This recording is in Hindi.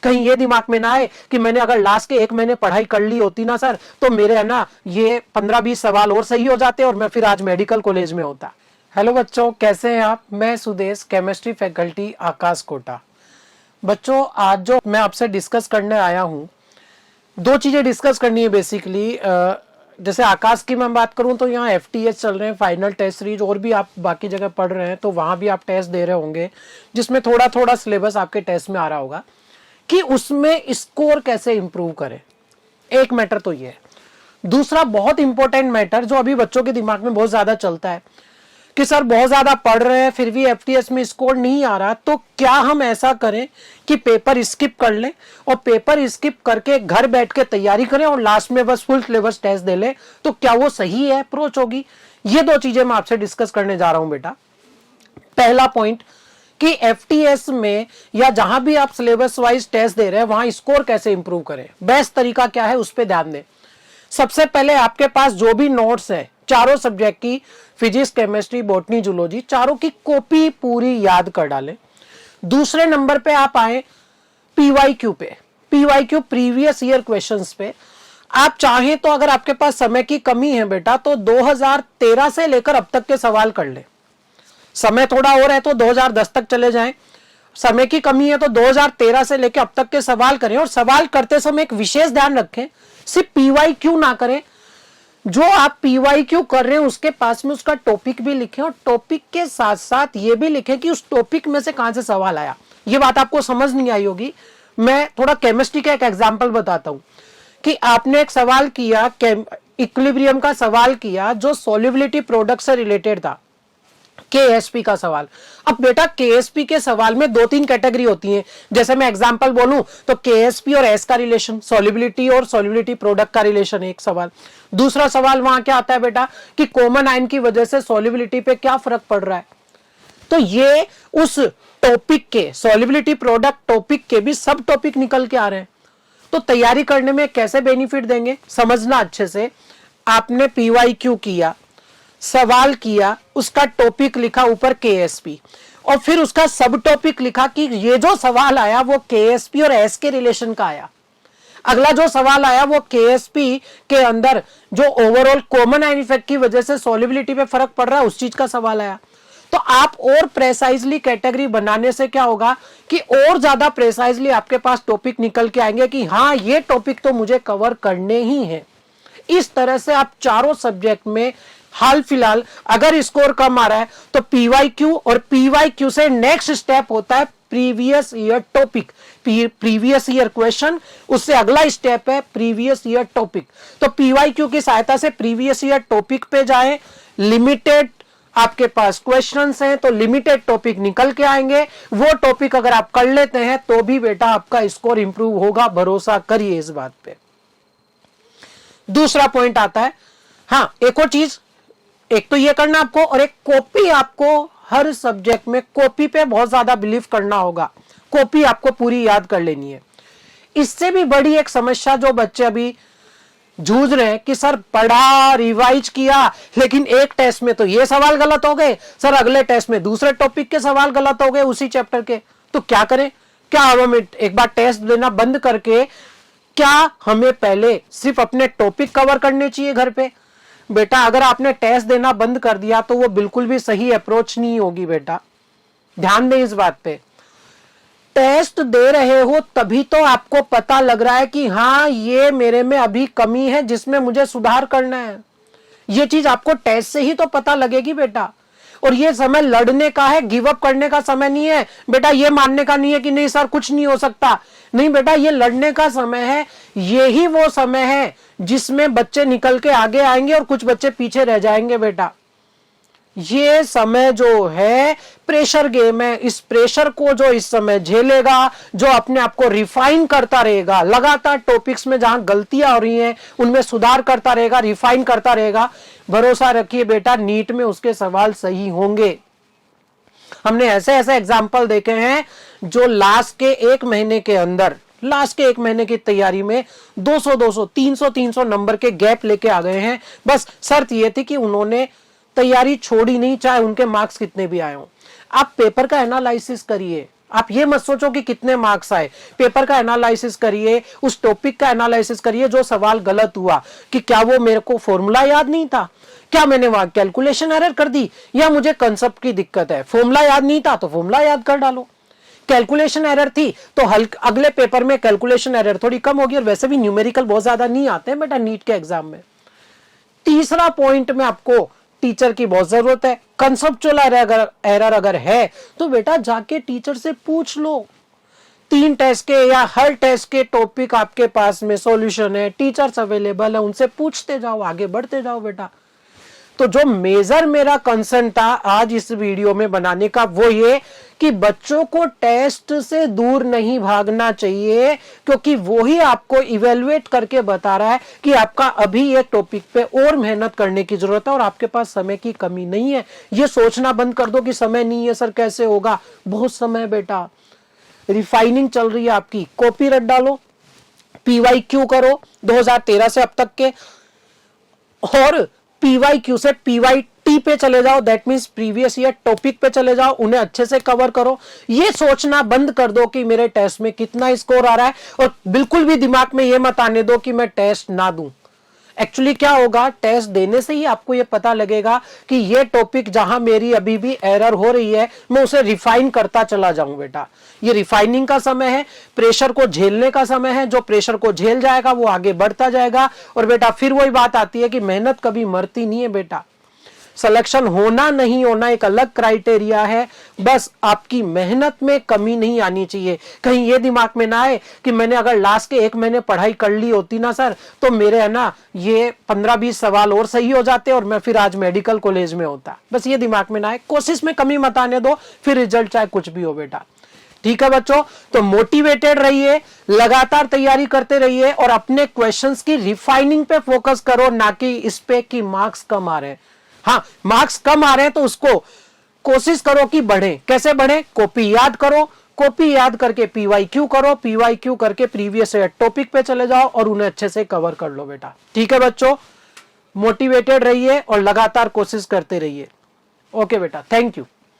कहीं ये दिमाग में ना आए कि मैंने अगर लास्ट के 1 महीने पढ़ाई कर ली होती ना सर, तो मेरे है ना ये 15-20 सवाल और सही हो जाते और मैं फिर आज मेडिकल कॉलेज में होता। हेलो बच्चों, कैसे हैं आप? मैं सुदेश, केमिस्ट्री फैकल्टी, आकाश कोटा। बच्चों, आज जो मैं आपसे डिस्कस करने आया हूँ, 2 चीजें डिस्कस करनी है बेसिकली। जैसे आकाश की मैं बात करूं तो यहाँ FTS चल रहे हैं, फाइनल टेस्ट सीरीज, और भी आप बाकी जगह पढ़ रहे हैं तो वहां भी आप टेस्ट दे रहे होंगे, जिसमें थोड़ा थोड़ा सिलेबस आपके टेस्ट में आ रहा होगा कि उसमें स्कोर कैसे इंप्रूव करें। एक मैटर तो ये है। दूसरा बहुत इंपॉर्टेंट मैटर जो अभी बच्चों के दिमाग में बहुत ज्यादा चलता है कि सर बहुत ज्यादा पढ़ रहे हैं फिर भी FTS में स्कोर नहीं आ रहा, तो क्या हम ऐसा करें कि पेपर स्किप कर लें और पेपर स्किप करके घर बैठ के तैयारी करें और लास्ट में बस फुल सिलेबस टेस्ट दे लें? तो क्या वो सही है अप्रोच होगी? ये 2 चीजें मैं आपसे डिस्कस करने जा रहा हूं बेटा। पहला पॉइंट कि FTS में या जहां भी आप सिलेबस वाइज टेस्ट दे रहे हैं वहां स्कोर कैसे इंप्रूव करें, बेस्ट तरीका क्या है उस पर ध्यान दें। सबसे पहले आपके पास जो भी नोट्स है चारों सब्जेक्ट की, फिजिक्स, केमिस्ट्री, बॉटनी, जूलॉजी, चारों की कॉपी पूरी याद कर डालें। दूसरे नंबर पे आप आए PYQ पे, PYQ प्रीवियस ईयर क्वेश्चंस पे। आप चाहें तो अगर आपके पास समय की कमी है बेटा तो 2013 से लेकर अब तक के सवाल कर ले। समय थोड़ा और है तो 2010 तक चले जाएं। समय की कमी है तो 2013 से लेकर अब तक के सवाल करें, और सवाल करते समय एक विशेष ध्यान रखें, सिर्फ PYQ ना करें। जो आप PYQ कर रहे हैं उसके पास में उसका टॉपिक भी लिखें, और टॉपिक के साथ साथ ये भी लिखें कि उस टॉपिक में से कहां से सवाल आया। ये बात आपको समझ नहीं आई होगी। मैं थोड़ा केमिस्ट्री का एक एग्जांपल बताता हूं कि आपने एक सवाल किया, इक्विलिब्रियम का सवाल किया जो सॉल्युबिलिटी प्रोडक्ट से रिलेटेड था, KSP का सवाल। अब बेटा KSP के सवाल में 2-3 कैटेगरी होती हैं। जैसे मैं एग्जांपल बोलूं तो KSP और S का रिलेशन, सॉल्युबिलिटी और सॉल्युबिलिटी प्रोडक्ट का रिलेशन एक सवाल। दूसरा सवाल वहां क्या आता है बेटा कि कॉमन आयन की वजह से सॉल्युबिलिटी पे क्या फर्क पड़ रहा है। तो ये उस टॉपिक के, सॉल्युबिलिटी प्रोडक्ट टॉपिक के भी सब टॉपिक निकल के आ रहे हैं। तो तैयारी करने में कैसे बेनिफिट देंगे समझना अच्छे से। आपने PYQ किया, सवाल किया, उसका टॉपिक लिखा ऊपर KSP, और फिर उसका सब टॉपिक लिखा कि ये जो सवाल आया वो KSP और S के रिलेशन का आया। अगला जो सवाल आया वो KSP के अंदर जो ओवरऑल कॉमन आयन इफेक्ट की वजह से सॉल्युबिलिटी पे फर्क पड़ रहा है उस चीज का सवाल आया। तो आप और प्रेसाइजली कैटेगरी बनाने से क्या होगा कि और ज्यादा प्रेसाइजली आपके पास टॉपिक निकल के आएंगे कि हाँ ये टॉपिक तो मुझे कवर करने ही है। इस तरह से आप चारों सब्जेक्ट में हाल फिलहाल अगर स्कोर कम आ रहा है तो PYQ, और PYQ से नेक्स्ट स्टेप होता है previous year topic, previous year question, उससे अगला स्टेप है प्रीवियस ईयर टॉपिक। तो PYQ की सहायता से प्रीवियस ईयर टॉपिक पे जाएं। लिमिटेड आपके पास क्वेश्चंस हैं तो लिमिटेड टॉपिक निकल के आएंगे। वो टॉपिक अगर आप कर लेते हैं तो भी बेटा आपका स्कोर इंप्रूव होगा, भरोसा करिए इस बात पे। दूसरा पॉइंट आता है, हाँ एक और चीज, एक तो ये करना आपको, और एक कॉपी आपको हर सब्जेक्ट में कॉपी पे बहुत ज्यादा बिलीव करना होगा। कॉपी आपको पूरी याद कर लेनी है। इससे भी बड़ी एक समस्या जो बच्चे अभी जूझ रहे हैं कि सर पढ़ा, रिवाइज किया, लेकिन एक टेस्ट में तो ये सवाल गलत हो गए, सर अगले टेस्ट में दूसरे टॉपिक के सवाल गलत हो गए उसी चैप्टर के, तो क्या करें? क्या हम एक बार टेस्ट देना बंद करके क्या हमें पहले सिर्फ अपने टॉपिक कवर करने चाहिए घर पे? बेटा अगर आपने टेस्ट देना बंद कर दिया तो वो बिल्कुल भी सही अप्रोच नहीं होगी बेटा, ध्यान दें इस बात पे। टेस्ट दे रहे हो तभी तो आपको पता लग रहा है कि हाँ ये मेरे में अभी कमी है जिसमें मुझे सुधार करना है। ये चीज आपको टेस्ट से ही तो पता लगेगी बेटा। और ये समय लड़ने का है, गिव अप करने का समय नहीं है बेटा। ये मानने का नहीं है कि नहीं सर कुछ नहीं हो सकता, नहीं बेटा, ये लड़ने का समय है। यही वो समय है जिसमें बच्चे निकल के आगे आएंगे और कुछ बच्चे पीछे रह जाएंगे बेटा। ये समय जो है प्रेशर गेम है। इस प्रेशर को जो इस समय झेलेगा, जो अपने आप को रिफाइन करता रहेगा, लगातार टॉपिक्स में जहां गलतियां हो रही हैं उनमें सुधार करता रहेगा, रिफाइन करता रहेगा, भरोसा रखिए बेटा नीट में उसके सवाल सही होंगे। हमने ऐसे ऐसे एग्जाम्पल देखे हैं जो लास्ट के 1 महीने के अंदर, लास्ट के 1 महीने की तैयारी में 200-200, 300-300 नंबर के गैप लेके आ गए हैं। बस शर्त यह थी कि उन्होंने तैयारी छोड़ी नहीं, चाहे उनके मार्क्स कितने भी आए हों। आप पेपर का एनालिसिस करिए, आप ये मत सोचो कि कितने मार्क्स आए, पेपर का एनालिसिस करिए, उस टॉपिक का एनालिसिस करिए जो सवाल गलत हुआ, कि क्या वो मेरे को फॉर्मूला याद नहीं था, क्या मैंने वहां कैलकुलेशन एरर कर दी, या मुझे कंसेप्ट की दिक्कत है। फॉर्मूला याद नहीं था तो फॉर्मूला याद कर डालो, कैलकुलेशन एरर थी तो अगले पेपर में कैलकुलेशन एरर थोड़ी कम होगी। और वैसे भी न्यूमेरिकल बहुत ज्यादा नहीं आते हैं बेटा नीट के एग्जाम में। तीसरा पॉइंट में आपको टीचर की बहुत जरूरत है। कंसेप्चुअल एरर अगर है तो बेटा जाके टीचर से पूछ लो। 3 टेस्ट के या हर टेस्ट के टॉपिक आपके पास में सॉल्यूशन है, टीचर्स अवेलेबल है, उनसे पूछते जाओ, आगे बढ़ते जाओ बेटा। तो जो मेजर मेरा कंसर्न था आज इस वीडियो में बनाने का वो ये कि बच्चों को टेस्ट से दूर नहीं भागना चाहिए, क्योंकि वो ही आपको इवेलुएट करके बता रहा है कि आपका अभी ये टॉपिक पे और मेहनत करने की जरूरत है और आपके पास समय की कमी नहीं है। ये सोचना बंद कर दो कि समय नहीं है सर कैसे होगा, बहुत समय बेटा। रिफाइनिंग चल रही है आपकी, कॉपी रट डालो, PYQ करो 2013 से अब तक के, और PYQ से PYT पे चले जाओ, that means previous year topic पे चले जाओ, उन्हें अच्छे से कवर करो। ये सोचना बंद कर दो कि मेरे टेस्ट में कितना स्कोर आ रहा है, और बिल्कुल भी दिमाग में ये मत आने दो कि मैं टेस्ट ना दूं। एक्चुअली क्या होगा, टेस्ट देने से ही आपको ये पता लगेगा कि ये टॉपिक जहां मेरी अभी भी एरर हो रही है मैं उसे रिफाइन करता चला जाऊं बेटा। ये रिफाइनिंग का समय है, प्रेशर को झेलने का समय है। जो प्रेशर को झेल जाएगा वो आगे बढ़ता जाएगा। और बेटा फिर वही बात आती है कि मेहनत कभी मरती नहीं है बेटा। सिलेक्शन होना नहीं होना एक अलग क्राइटेरिया है, बस आपकी मेहनत में कमी नहीं आनी चाहिए। कहीं ये दिमाग में ना आए कि मैंने अगर लास्ट के 1 महीने पढ़ाई कर ली होती ना सर तो मेरे है ना ये 15-20 सवाल और सही हो जाते और मैं फिर आज मेडिकल कॉलेज में होता। बस ये दिमाग में ना आए, कोशिश में कमी मत आने दो, फिर रिजल्ट चाहे कुछ भी हो बेटा। ठीक है बच्चों, तो मोटिवेटेड रहिए, लगातार तैयारी करते रहिए और अपने क्वेश्चंस की रिफाइनिंग पे फोकस करो, ना कि इस पे कि मार्क्स कम आ रहे हैं। हाँ, मार्क्स कम आ रहे हैं तो उसको कोशिश करो कि बढ़े। कैसे बढ़े? कॉपी याद करो, कॉपी याद करके PYQ करो, PYQ करके प्रीवियस टॉपिक पे चले जाओ और उन्हें अच्छे से कवर कर लो बेटा। ठीक है बच्चों, मोटिवेटेड रहिए और लगातार कोशिश करते रहिए। ओके बेटा, थैंक यू।